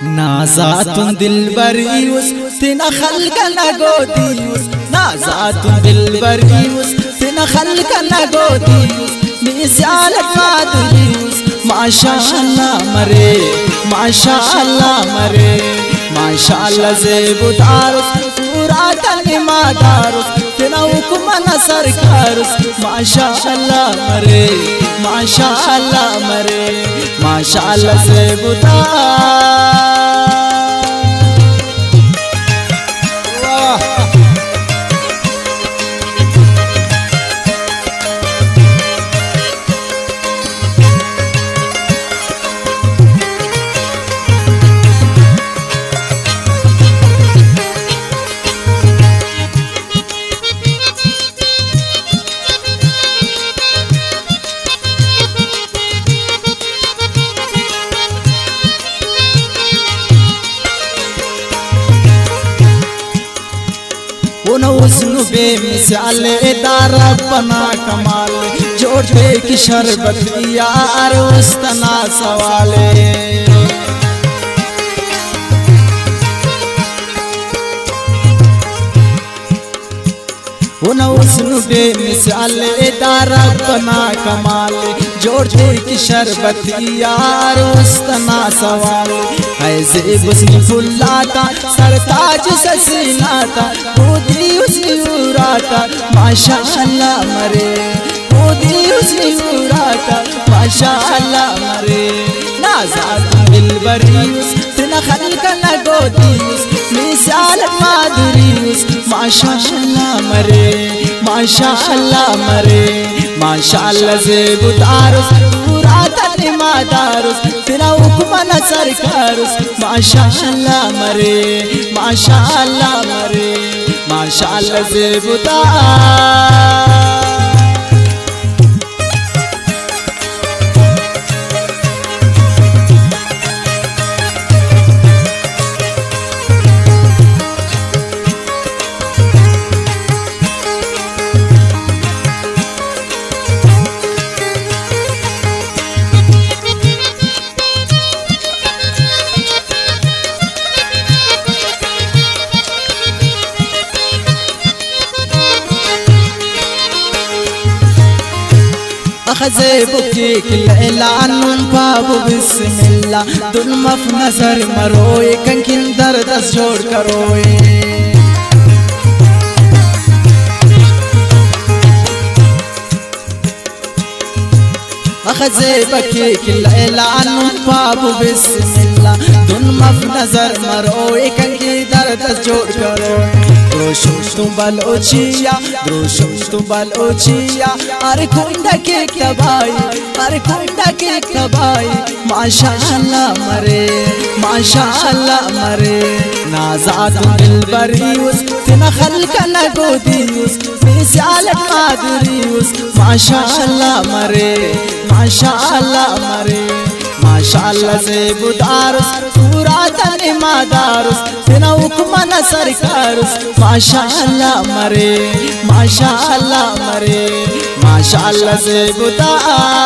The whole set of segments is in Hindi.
नाज़ातुन दिलबरियुस tina khalqa nagodiyus नाज़ातुन दिलबरियुस tina khalqa nagodiyus मिसालत मादुरियुस माशाअल्लाह मरे माशाअल्लाह मरे माशाअल्लाह ज़ेबुदारुस पूरा तनिमादारुस tina हुक्म सरकारुस माशाअल्लाह मरे माशाअल्लाह मरे माशाअल्लाह ज़ेबुदार उसनु बेमिसाल दारा बना कमाल जोड़े की शरबत यार उस्तना सवाले उसनु बेमिसाल दारा बना कमाल जोड़े की शरबत यार उस्तना सवाल ऐसे बुस्नी फुल्लाता सरताज ससीनाता खुदी उसनी उराता माशाअल्लाह मरे खुदी उसनी उराता माशाअल्लाह मरे नाज़ातुन दिलबरियुस tina khalqa nagodiyus misalat maduriyus माशाअल्लाह मरे माशाअल्लाह मरे माशाअल्लाह ज़ेबुदारुस पूरा तनिमादारुस tina हुक्म सरकारुस माशाअल्लाह मरे माशाअल्लाह मरे माशाअल्लाह ज़ेबुदार ज़ेबुकी किलान बाबू बिस्मिल्लाह दुल्मफ नजर मरोए कंकिन दर्दस जोड़ करोए ज़ेबुकी किलान बाबू बिस्मिल्लाह दुल्मफ नजर मरोए कंकिन दर्दस जोड़ करोए द्रोशुम तुंबल ओचिया द्रोशुम तुंबल ओचिया अरे कुंडा के कबाई अरे कुंडा के कबाई माशाअल्लाह मरे माशाअल्लाह मरे नाज़ातुन दिलबरियुस tina khalqa nagodiyus misalat maduriyus माशाअल्लाह मरे माशाअल्लाह मरे माशाअल्लाह ज़ेबुदारुस पूरा तनिमादारुस tina हुक्म सरकारुस माशाअल्लाह मरे माशाअल्लाह मरे माशाअल्लाह ज़ेबुदार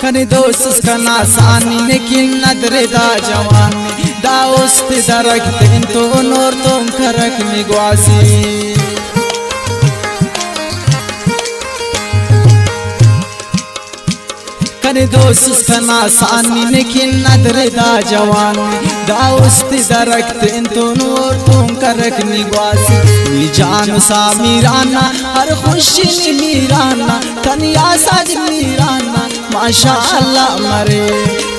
कने दोस्त कना सानी ने की नदरे दा जवानी दा उस्त दरक दिन तो नूर तुम करक निगवासी कने दोस्त कना सानी ने की नदरे दा जवानी दा उस्त दरक दिन तो नूर तुम करक निगवासी जान सा मीराना हर खुशी मीराना तनिया साज मीराना माशाअल्लाह मरे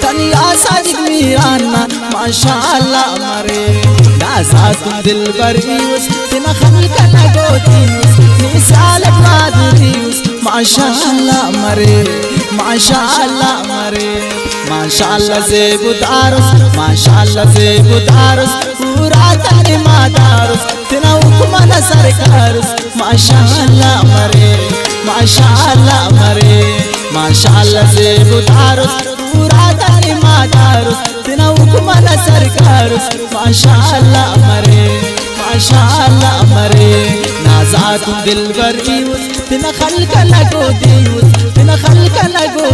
तनिया साज मीराना माशाअल्लाह मरे नाज़ातुन दिलबरियुस tina khalqa nagodiyus misalat maduriyus माशाअल्लाह मरे माशाअल्लाह मरे माशाअल्लाह से बुदारस माशाअल्लाह से बुदारस पूरा तारे मादारस तना हुक्मन सरकारस माशाअल्लाह मरे माशाअल्लाह मरे माशाअल्लाह से बुदारस पूरा तारे मादारस तना हुक्मन सरकारस माशाअल्लाह मरे माशाअल्लाह मरे नाज़ात दिल बर यूस तना खल्क लगो दियूस तना खल्क लगो